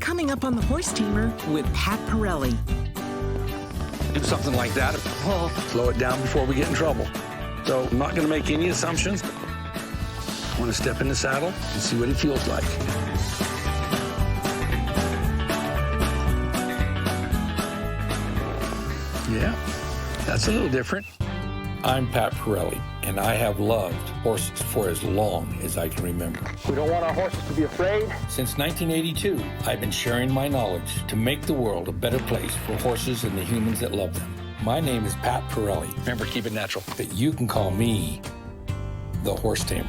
Coming up on the Horse Tamer with Pat Parelli. Do something like that, well, slow it down before we get in trouble. So I'm not going to make any assumptions. I want to step in the saddle and see what it feels like. Yeah, that's a little different. I'm Pat Parelli, and I have loved horses for as long as I can remember. We don't want our horses to be afraid. Since 1982, I've been sharing my knowledge to make the world a better place for horses and the humans that love them. My name is Pat Parelli. Remember, keep it natural. But you can call me the Horse Tamer.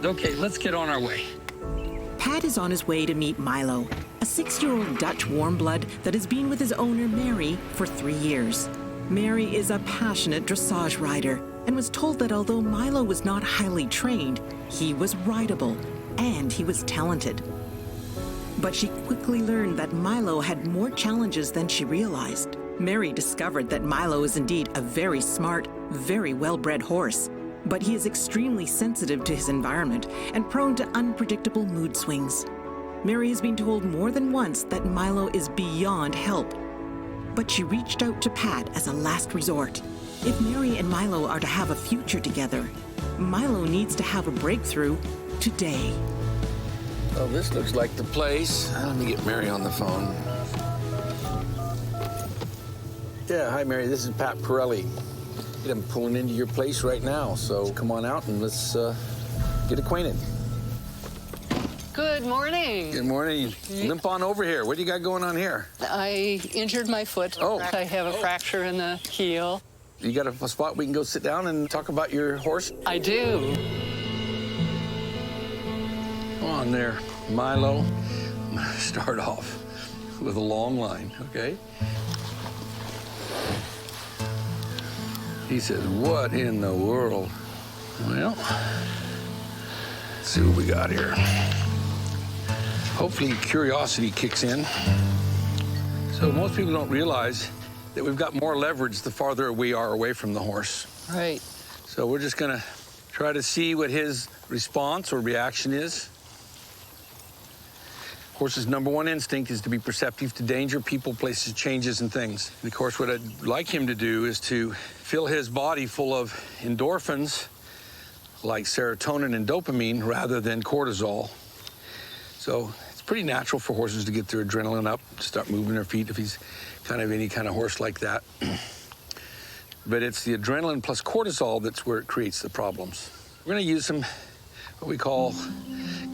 Okay, let's get on our way. Pat is on his way to meet Milo, a 6-year-old Dutch warm blood that has been with his owner, Mary, for 3 years. Mary is a passionate dressage rider and was told that although Milo was not highly trained, he was rideable and he was talented. But she quickly learned that Milo had more challenges than she realized. Mary discovered that Milo is indeed a very smart, very well-bred horse, but he is extremely sensitive to his environment and prone to unpredictable mood swings. Mary has been told more than once that Milo is beyond help, but she reached out to Pat as a last resort. If Mary and Milo are to have a future together, Milo needs to have a breakthrough today. Well, this looks like the place. Let me get Mary on the phone. Yeah, hi, Mary. This is Pat Parelli. I'm pulling into your place right now, so come on out and let's get acquainted. Good morning. Good morning. Limp on over here. What do you got going on here? I injured my foot. Oh. I have a fracture in the heel. You got a spot we can go sit down and talk about your horse? I do. Come on there, Milo. I'm gonna start off with a long line, okay? He says, what in the world? Well, let's see what we got here. Hopefully curiosity kicks in. So most people don't realize that we've got more leverage the farther we are away from the horse. Right. So we're just gonna try to see what his response or reaction is. Horse's #1 instinct is to be perceptive to danger, people, places, changes, and things. And of course, what I'd like him to do is to fill his body full of endorphins, like serotonin and dopamine, rather than cortisol. So it's pretty natural for horses to get their adrenaline up, to start moving their feet if he's kind of any kind of horse like that. But it's the adrenaline plus cortisol that's where it creates the problems. We're gonna use some, what we call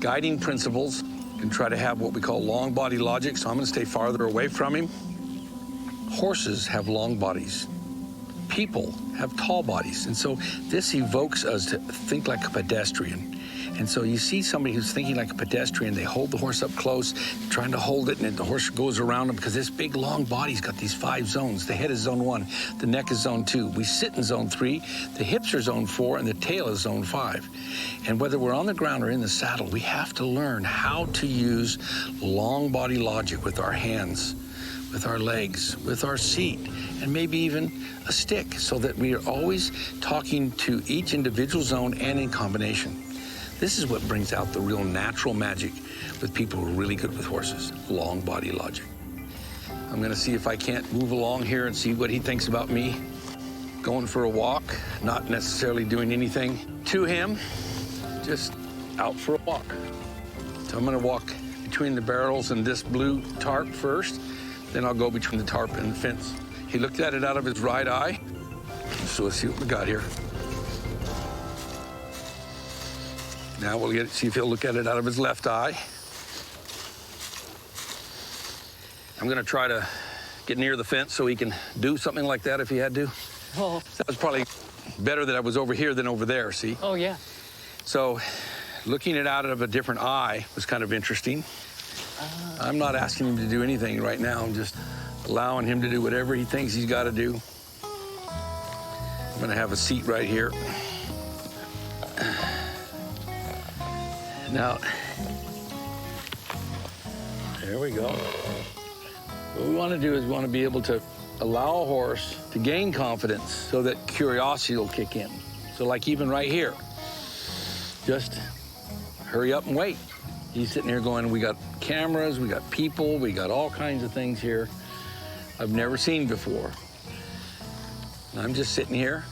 guiding principles, and try to have what we call long body logic, so I'm gonna stay farther away from him. Horses have long bodies. People have tall bodies, and so this evokes us to think like a pedestrian. And so you see somebody who's thinking like a pedestrian, they hold the horse up close, trying to hold it, and the horse goes around them because this big, long body's got these 5 zones. The head is zone 1, the neck is zone 2. We sit in zone 3, the hips are zone 4, and the tail is zone 5. And whether we're on the ground or in the saddle, we have to learn how to use long body logic with our hands, with our legs, with our seat, and maybe even a stick, so that we are always talking to each individual zone and in combination. This is what brings out the real natural magic with people who are really good with horses, long body logic. I'm gonna see if I can't move along here and see what he thinks about me going for a walk, not necessarily doing anything to him, just out for a walk. So I'm gonna walk between the barrels and this blue tarp first, then I'll go between the tarp and the fence. He looked at it out of his right eye, so let's see what we got here. Now we'll see if he'll look at it out of his left eye. I'm gonna try to get near the fence so he can do something like that if he had to. Oh. That was probably better that I was over here than over there, see? Oh, yeah. So looking it out of a different eye was kind of interesting. I'm not asking him to do anything right now. I'm just allowing him to do whatever he thinks he's got to do. I'm gonna have a seat right here. Now, there we go. What we want to do is we want to be able to allow a horse to gain confidence so that curiosity will kick in. So like even right here, just hurry up and wait. He's sitting here going, we got cameras, we got people, we got all kinds of things here I've never seen before. And I'm just sitting here.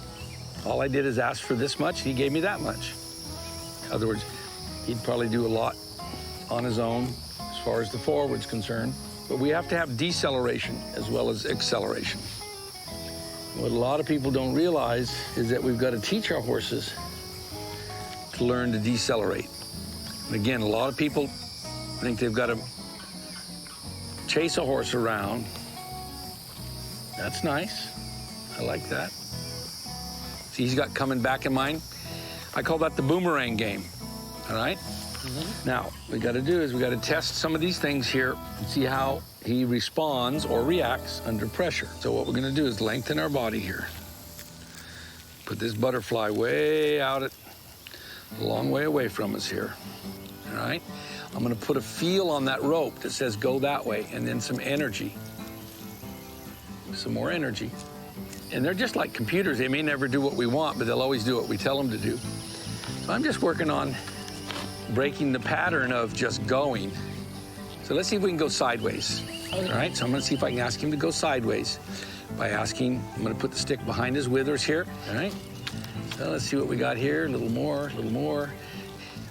All I did is ask for this much, he gave me that much. In other words, he'd probably do a lot on his own as far as the forward's concerned. But we have to have deceleration as well as acceleration. What a lot of people don't realize is that we've got to teach our horses to learn to decelerate. And again, a lot of people think they've got to chase a horse around. That's nice. I like that. See, he's got coming back in mind. I call that the boomerang game, all right? Now, what we got to do is we got to test some of these things here and see how he responds or reacts under pressure. So what we're going to do is lengthen our body here. Put this butterfly way out a long way away from us here, all right? I'm going to put a feel on that rope that says go that way, and then some energy. Some more energy. And they're just like computers. They may never do what we want, but they'll always do what we tell them to do. So I'm just working on breaking the pattern of just going. So let's see if we can go sideways. Okay. All right, so I'm gonna see if I can ask him to go sideways by asking, I'm gonna put the stick behind his withers here, all right? So let's see what we got here, a little more, a little more.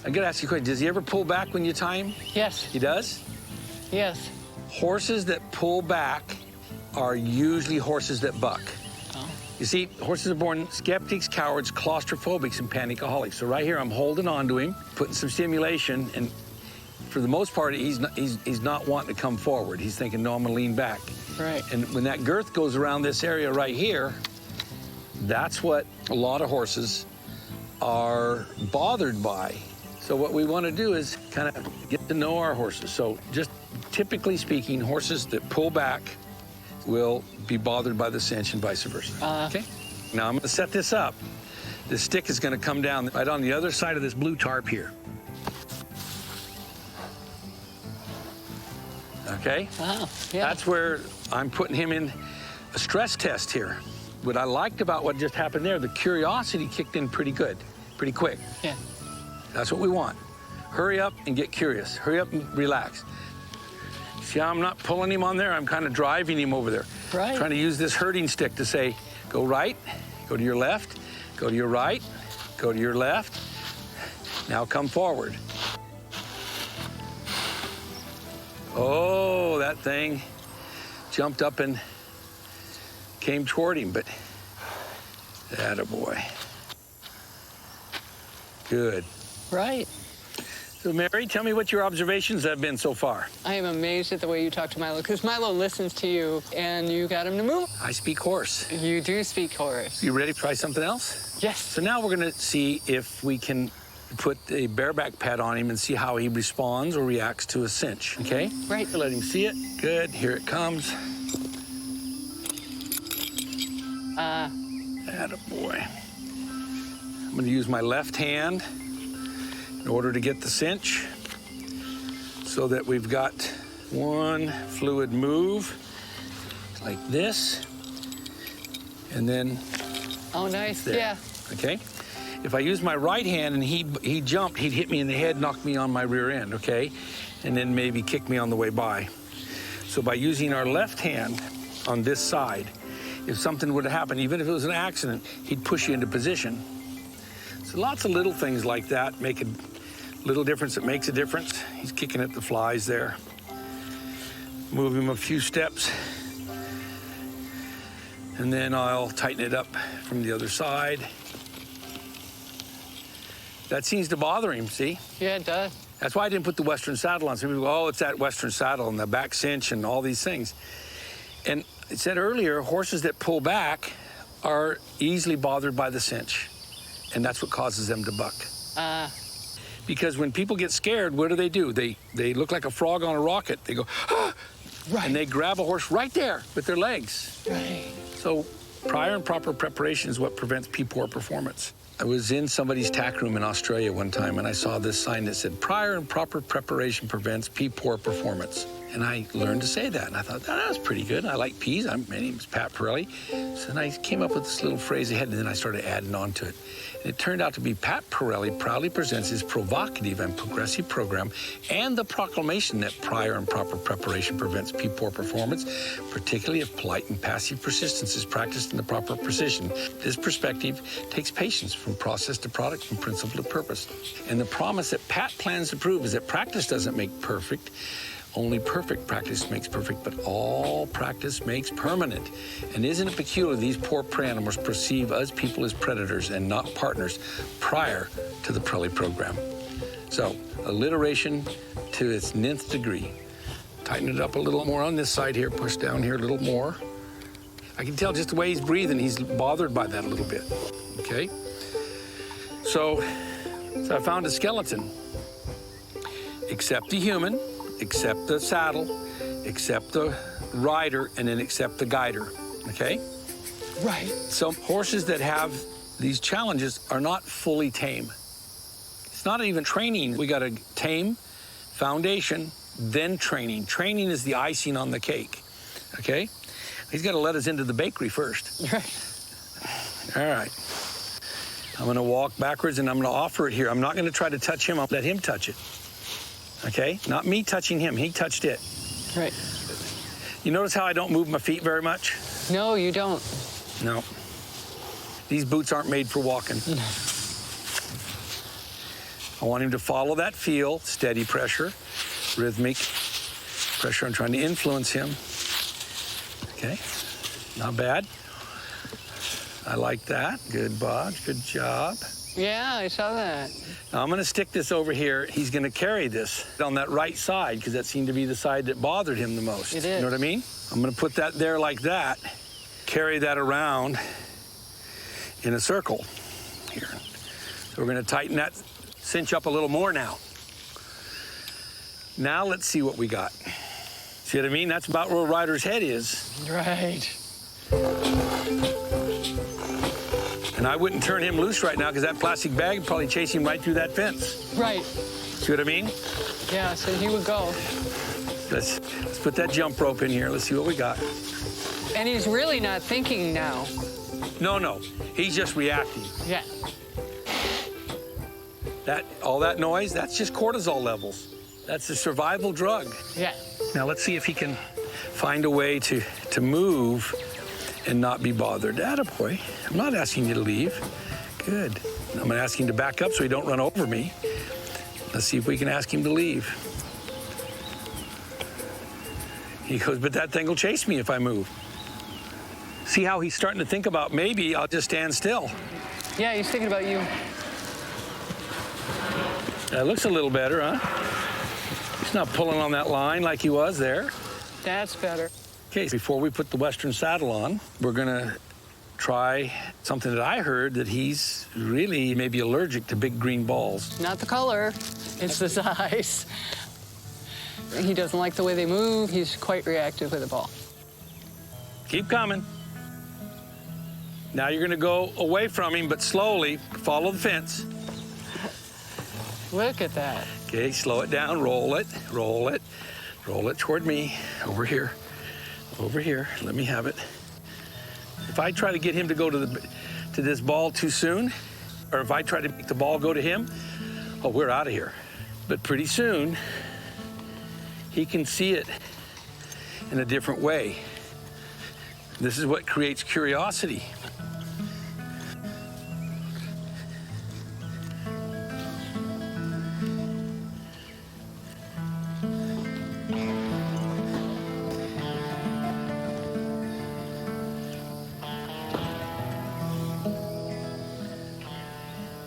I gotta ask you a question, does he ever pull back when you tie him? Yes. He does? Yes. Horses that pull back are usually horses that buck. Oh. You see, horses are born skeptics, cowards, claustrophobics, and panicaholics. So right here, I'm holding on to him, putting some stimulation, and for the most part, he's not wanting to come forward. He's thinking, no, I'm gonna lean back. Right. And when that girth goes around this area right here, that's what a lot of horses are bothered by. So what we want to do is kind of get to know our horses. So just typically speaking, horses that pull back will be bothered by the cinch and vice versa. Okay? Now I'm gonna set this up. This stick is gonna come down right on the other side of this blue tarp here. Okay? Oh, yeah. That's where I'm putting him in a stress test here. What I liked about what just happened there, the curiosity kicked in pretty good, pretty quick. Yeah. That's what we want. Hurry up and get curious. Hurry up and relax. See how I'm not pulling him on there? I'm kind of driving him over there. Right. Trying to use this herding stick to say, go right, go to your left, go to your right, go to your left. Now come forward. Oh, that thing jumped up and came toward him, but attaboy. Good. Right. So, Mary, tell me what your observations have been so far. I am amazed at the way you talk to Milo, because Milo listens to you, and you got him to move. I speak horse. You do speak horse. You ready to try something else? Yes. So now we're going to see if we can put a bareback pad on him and see how he responds or reacts to a cinch, okay? Right. Let him see it. Good. Here it comes. Attaboy. I'm going to use my left hand in order to get the cinch so that we've got one fluid move like this, and then Oh, nice. there. Yeah. Okay? If I use my right hand and he jumped, he'd hit me in the head, knock me on my rear end, okay? And then maybe kick me on the way by. So by using our left hand on this side, if something would happen, even if it was an accident, he'd push you into position. So lots of little things like that make a little difference that makes a difference. He's kicking at the flies there. Move him a few steps. And then I'll tighten it up from the other side. That seems to bother him, see? Yeah, it does. That's why I didn't put the Western saddle on. Some people go, oh, it's that Western saddle and the back cinch and all these things. And I said earlier, horses that pull back are easily bothered by the cinch. And that's what causes them to buck. Because when people get scared, what do? They look like a frog on a rocket. They go, ah! Right. And they grab a horse right there with their legs. Right. So prior and proper preparation is what prevents P-poor performance. I was in somebody's tack room in Australia one time, and I saw this sign that said, prior and proper preparation prevents P-poor performance. And I learned to say that. And I thought, that was pretty good. I like peas. My name's Pat Parelli. So then I came up with this little phrase ahead, and then I started adding on to it. And it turned out to be Pat Parelli proudly presents his provocative and progressive program and the proclamation that prior and proper preparation prevents poor performance, particularly if polite and passive persistence is practiced in the proper precision. This perspective takes patience from process to product, from principle to purpose. And the promise that Pat plans to prove is that practice doesn't make perfect. Only perfect practice makes perfect, but all practice makes permanent. And isn't it peculiar these poor prey animals perceive us people as predators and not partners prior to the Parelli program? So, alliteration to its nth degree. Tighten it up a little more on this side here, push down here a little more. I can tell just the way he's breathing, he's bothered by that a little bit, okay? So I found a skeleton. Accept the human, accept the saddle, accept the rider, and then accept the guider, okay? Right. So horses that have these challenges are not fully tame. It's not even training. We got to tame, foundation, then training. Training is the icing on the cake, okay? He's got to let us into the bakery first. Right. All right. I'm going to walk backwards, and I'm going to offer it here. I'm not going to try to touch him. I'll let him touch it. Okay? Not me touching him. He touched it. Right. You notice how I don't move my feet very much? No, you don't. No. These boots aren't made for walking. I want him to follow that feel, steady pressure, rhythmic pressure. I'm trying to influence him. Okay? Not bad. I like that. Good, Bob. Good job. Yeah, I saw that. Now, I'm going to stick this over here. He's going to carry this on that right side because that seemed to be the side that bothered him the most. It is. You know what I mean? I'm going to put that there like that, carry that around in a circle here. So we're going to tighten that cinch up a little more now. Now let's see what we got. See what I mean? That's about where a rider's head is. Right. And I wouldn't turn him loose right now because that plastic bag would probably chase him right through that fence. Right. See what I mean? Yeah, so he would go. Let's put that jump rope in here. Let's see what we got. And he's really not thinking now. No. He's just reacting. Yeah. All that noise, that's just cortisol levels. That's a survival drug. Yeah. Now let's see if he can find a way to move and not be bothered. Attaboy. I'm not asking you to leave. Good. I'm gonna ask him to back up so he don't run over me. Let's see if we can ask him to leave. He goes, but that thing will chase me if I move. See how he's starting to think about maybe I'll just stand still. Yeah, he's thinking about you. That looks a little better, huh? He's not pulling on that line like he was there. That's better. Okay, before we put the Western saddle on, we're gonna try something that I heard that he's really maybe allergic to big green balls. Not the color, it's the size. He doesn't like the way they move. He's quite reactive with the ball. Keep coming. Now you're gonna go away from him, but slowly follow the fence. Look at that. Okay, slow it down, roll it toward me, over here, let me have it. If I try to get him to go to this ball too soon, or if I try to make the ball go to him, oh, we're out of here. But pretty soon, he can see it in a different way. This is what creates curiosity.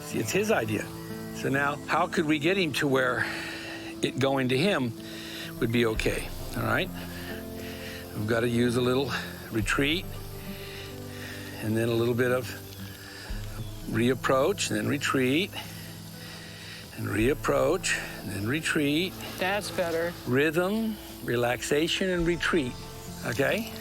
See, it's his idea. So now, how could we get him to where it going to him would be okay, all right? We've got to use a little retreat, and then a little bit of reapproach, and then retreat, and reapproach, and then retreat. That's better. Rhythm, relaxation, and retreat, okay?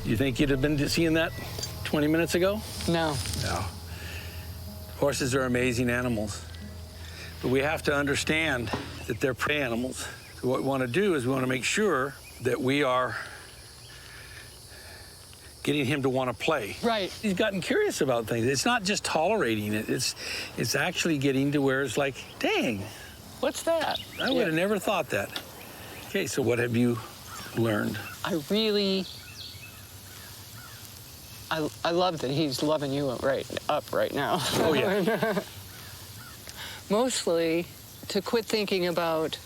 You think you'd have been seeing that 20 minutes ago? No. No. Horses are amazing animals, but we have to understand that they're prey animals. So what we want to do is we want to make sure that we are getting him to want to play. Right. He's gotten curious about things. It's not just tolerating it. It's actually getting to where it's like, dang, What's that? I would have never thought that. Okay, so what have you learned? I love that he's loving you right now. Oh, yeah. Mostly to quit thinking about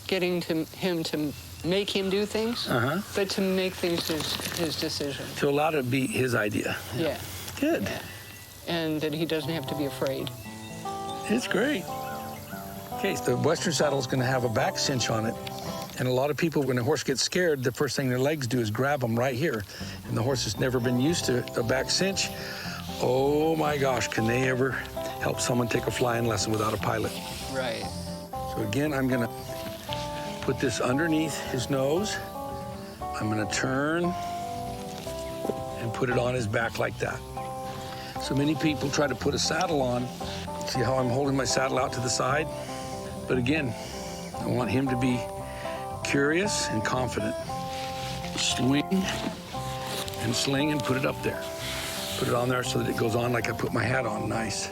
getting him to make him do things, but to make things his decision. To allow it to be his idea. Yeah. Good. Yeah. And that he doesn't have to be afraid. It's great. Okay, the Western saddle is going to have a back cinch on it. And a lot of people, when a horse gets scared, the first thing their legs do is grab them right here. And the horse has never been used to a back cinch. Oh my gosh, can they ever help someone take a flying lesson without a pilot? Right. So again, I'm gonna put this underneath his nose. I'm gonna turn and put it on his back like that. So many people try to put a saddle on. See how I'm holding my saddle out to the side? But again, I want him to be curious and confident. Swing and sling and put it up there. Put it on there so that it goes on like I put my hat on. Nice.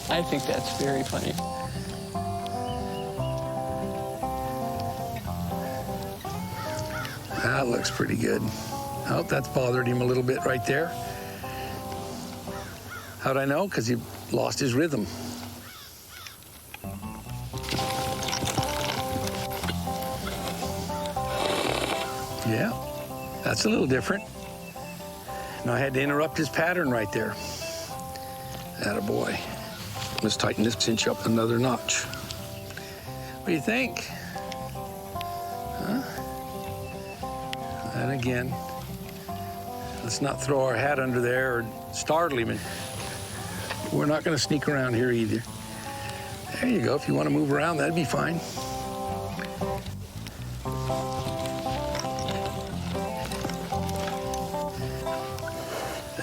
I think that's very funny. That looks pretty good. Oh, that's bothered him a little bit right there. How'd I know? Because he lost his rhythm. Yeah, that's a little different. Now I had to interrupt his pattern right there. Attaboy. Let's tighten this cinch up another notch. What do you think? Huh? And again, let's not throw our hat under there or startle him. We're not going to sneak around here either. There you go. If you want to move around, that'd be fine.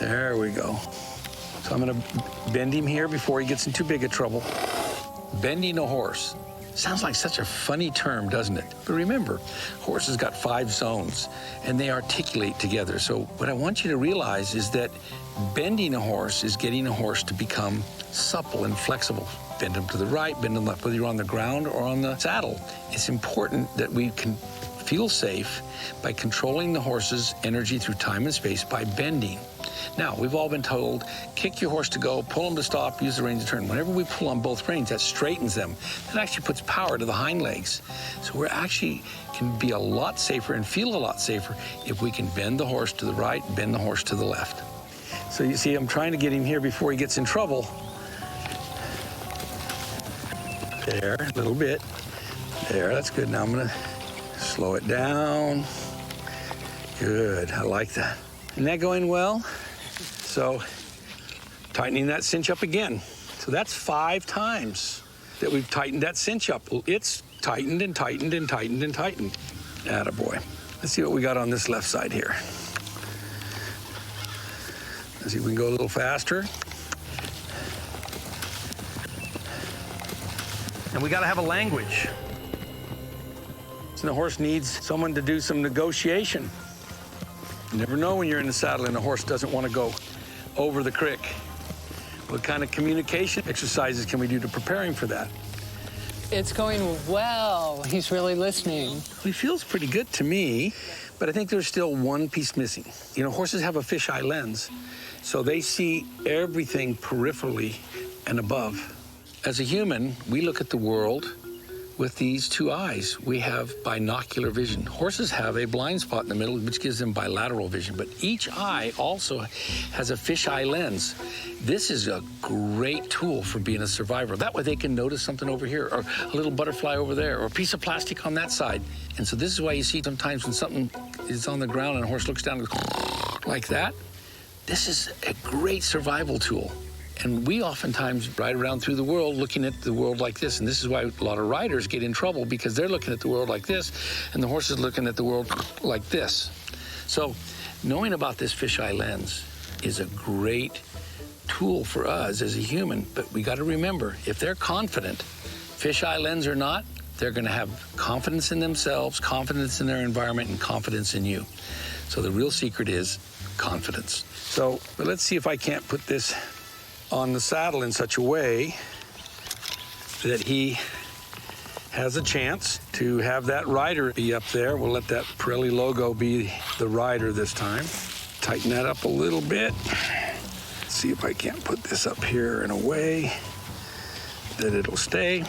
There we go. So I'm going to bend him here before he gets in too big a trouble. Bending a horse. Sounds like such a funny term, doesn't it? But remember, horses got 5 zones, and they articulate together. So what I want you to realize is that bending a horse is getting a horse to become supple and flexible. Bend them to the right, bend them left, whether you're on the ground or on the saddle. It's important that we can feel safe by controlling the horse's energy through time and space by bending. Now, we've all been told, kick your horse to go, pull him to stop, use the reins to turn. Whenever we pull on both reins, that straightens them. That actually puts power to the hind legs. So we're actually can be a lot safer and feel a lot safer if we can bend the horse to the right, bend the horse to the left. So you see, I'm trying to get him here before he gets in trouble. There, a little bit. There, that's good. Now I'm gonna slow it down. Good, I like that. Isn't that going well? So, tightening that cinch up again. So that's 5 times that we've tightened that cinch up. It's tightened and tightened and tightened and tightened. Attaboy. Let's see what we got on this left side here. Let's see if we can go a little faster. And we gotta have a language. So the horse needs someone to do some negotiation. You never know when you're in the saddle and the horse doesn't want to go over the crick. What kind of communication exercises can we do to prepare him for that? It's going well. He's really listening. He feels pretty good to me, but I think there's still one piece missing. You know, horses have a fisheye lens, so they see everything peripherally and above. As a human, we look at the world with these 2 eyes. We have binocular vision. Horses have a blind spot in the middle, which gives them bilateral vision, but each eye also has a fisheye lens. This is a great tool for being a survivor. That way they can notice something over here, or a little butterfly over there, or a piece of plastic on that side. And so this is why you see sometimes when something is on the ground and a horse looks down and goes like that. This is a great survival tool. And we oftentimes ride around through the world looking at the world like this. And this is why a lot of riders get in trouble, because they're looking at the world like this, and the horse is looking at the world like this. So knowing about this fisheye lens is a great tool for us as a human, but we got to remember, if they're confident, fisheye lens or not, they're going to have confidence in themselves, confidence in their environment, and confidence in you. So the real secret is confidence. So but let's see if I can't put this on the saddle in such a way that he has a chance to have that rider be up there. We'll let that Parelli logo be the rider this time. Tighten that up a little bit. See if I can't put this up here in a way that it'll stay.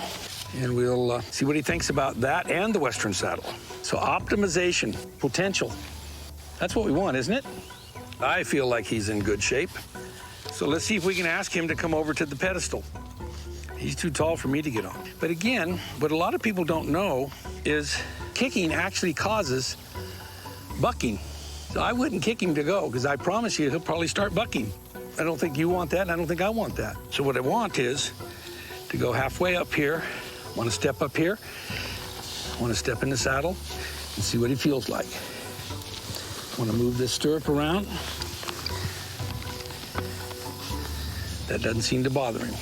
And we'll see what he thinks about that and the Western saddle. So optimization, potential. That's what we want, isn't it? I feel like he's in good shape. So let's see if we can ask him to come over to the pedestal. He's too tall for me to get on. But again, what a lot of people don't know is kicking actually causes bucking. So I wouldn't kick him to go, because I promise you he'll probably start bucking. I don't think you want that, and I don't think I want that. So what I want is to go halfway up here. I want to step up here. I want to step in the saddle and see what he feels like. I want to move this stirrup around. That doesn't seem to bother him.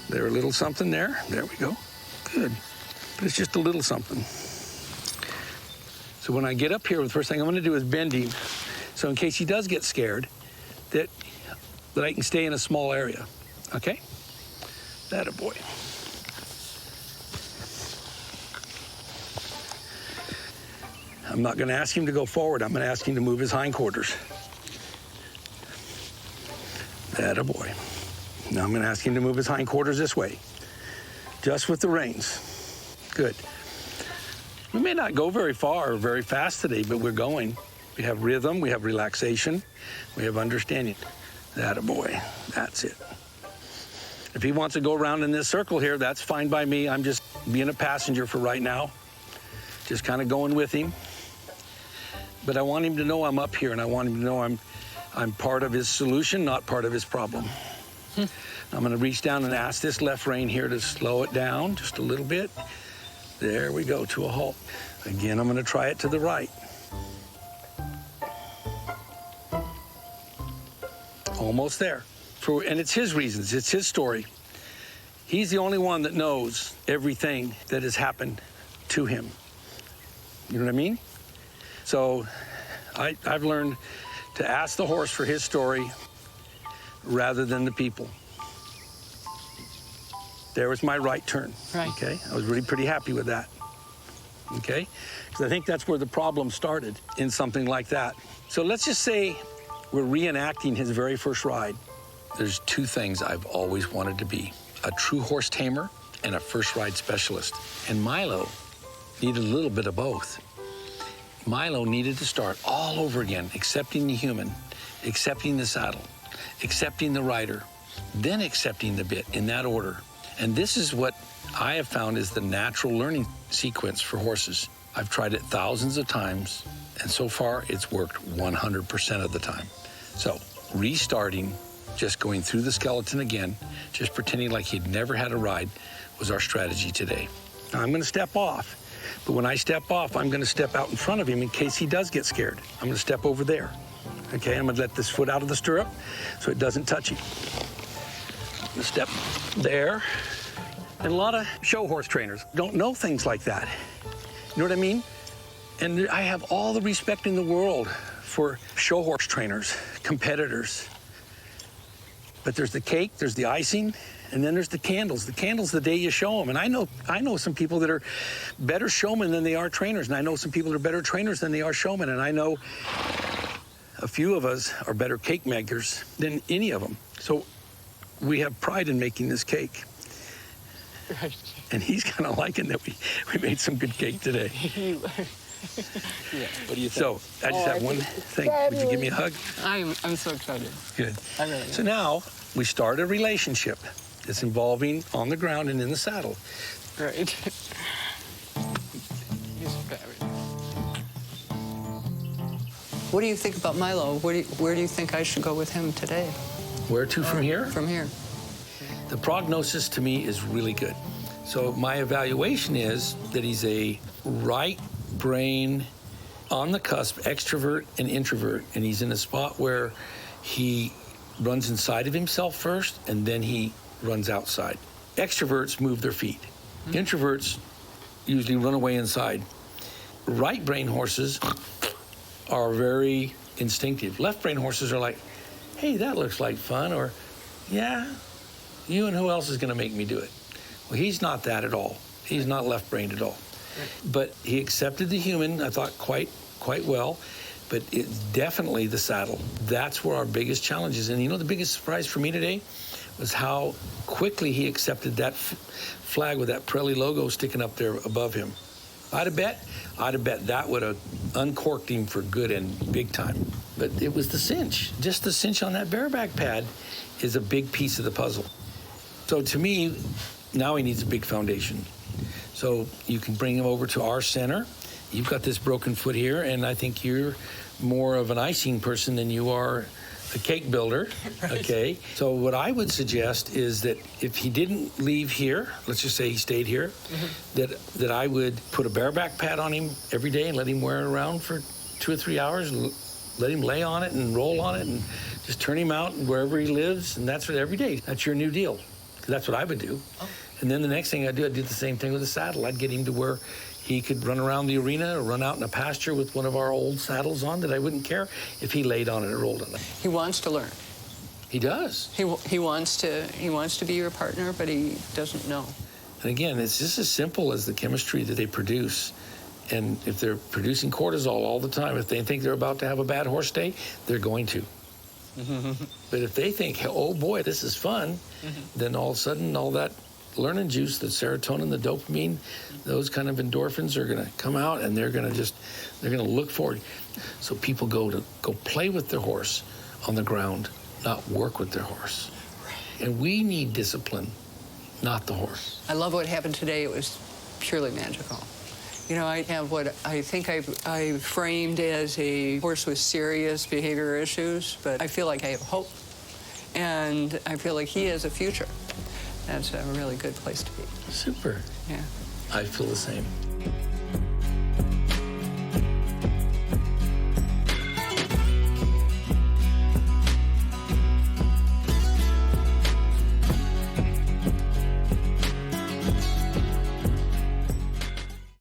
There, a little something there. There we go. Good. But it's just a little something. So when I get up here, the first thing I'm going to do is bend him. So in case he does get scared, that I can stay in a small area. Okay? That a boy. I'm not going to ask him to go forward. I'm going to ask him to move his hindquarters. That a boy. Now I'm going to ask him to move his hindquarters this way, just with the reins. Good. We may not go very far or very fast today, but we're going. We have rhythm, we have relaxation, we have understanding. That a boy. That's it. If he wants to go around in this circle here, that's fine by me. I'm just being a passenger for right now, just kind of going with him. But I want him to know I'm up here, and I want him to know I'm part of his solution, not part of his problem. I'm going to reach down and ask this left rein here to slow it down just a little bit. There we go, to a halt. Again, I'm going to try it to the right. Almost there. And it's his reasons, it's his story. He's the only one that knows everything that has happened to him. You know what I mean? So I've learned to ask the horse for his story rather than the people. There was my right turn. Right. Okay, I was really pretty happy with that. Okay, because I think that's where the problem started, in something like that. So let's just say we're reenacting his very first ride. There's two things I've always wanted to be: a true horse tamer and a first ride specialist. And Milo needed a little bit of both. Milo needed to start all over again, accepting the human, accepting the saddle, accepting the rider, then accepting the bit, in that order. And this is what I have found is the natural learning sequence for horses. I've tried it thousands of times, and so far it's worked 100% of the time. So restarting, just going through the skeleton again, just pretending like he'd never had a ride, was our strategy today. Now I'm going to step off, but when I step off, I'm going to step out in front of him in case he does get scared. I'm going to step over there. Okay, I'm going to let this foot out of the stirrup so it doesn't touch him. I'm going to step there. And a lot of show horse trainers don't know things like that. You know what I mean? And I have all the respect in the world for show horse trainers, competitors. But there's the cake, there's the icing, and then there's the candles. The candles the day you show them. And I know some people that are better showmen than they are trainers. And I know some people that are better trainers than they are showmen. And I know a few of us are better cake makers than any of them. So we have pride in making this cake. Right. And he's kind of liking that we made some good cake today. Yeah. What do you think? So I just have one thing. Would you give me a hug? I'm so excited. Good. I really am. So now we start a relationship that's involving on the ground and in the saddle. Right. He's fabulous. What do you think about Milo? Where do you think I should go with him today? Where to from here? From here. The prognosis to me is really good. So my evaluation is that he's a right brain on the cusp, extrovert and introvert, and he's in a spot where he runs inside of himself first, and then he runs outside. Extroverts move their feet. Introverts usually run away inside. Right brain horses are very instinctive. Left brain horses are like, hey, that looks like fun, or yeah, you and who else is going to make me do it? Well, he's not that at all. He's not left-brained at all. But he accepted the human, I thought, quite well. But it's definitely the saddle. That's where our biggest challenge is. And you know, the biggest surprise for me today was how quickly he accepted that flag with that Parelli logo sticking up there above him. I'd have bet that would have uncorked him for good and big time. But it was the cinch. Just the cinch on that bareback pad is a big piece of the puzzle. So to me, now he needs a big foundation. So you can bring him over to our center. You've got this broken foot here, and I think you're more of an icing person than you are a cake builder, okay? So what I would suggest is that if he didn't leave here, let's just say he stayed here, that I would put a bareback pad on him every day and let him wear it around for 2 or 3 hours and let him lay on it and roll on it and just turn him out wherever he lives, and that's what every day. That's your new deal. That's what I would do. Oh. And then the next thing I'd do the same thing with the saddle. I'd get him to where he could run around the arena or run out in a pasture with one of our old saddles on that I wouldn't care if he laid on it or rolled on it. He wants to learn. He does. He wants to be your partner, but he doesn't know. And again, it's just as simple as the chemistry that they produce. And if they're producing cortisol all the time, if they think they're about to have a bad horse day, they're going to. But if they think, oh boy, this is fun, then all of a sudden all that learning juice, the serotonin, the dopamine, those kind of endorphins are going to come out, and they're going to look forward. So people go play with their horse on the ground, not work with their horse. And we need discipline, not the horse. I love what happened today. It was purely magical. You know, I have what I think I framed as a horse with serious behavior issues, but I feel like I have hope, and I feel like he has a future. That's a really good place to be. Super. Yeah. I feel the same.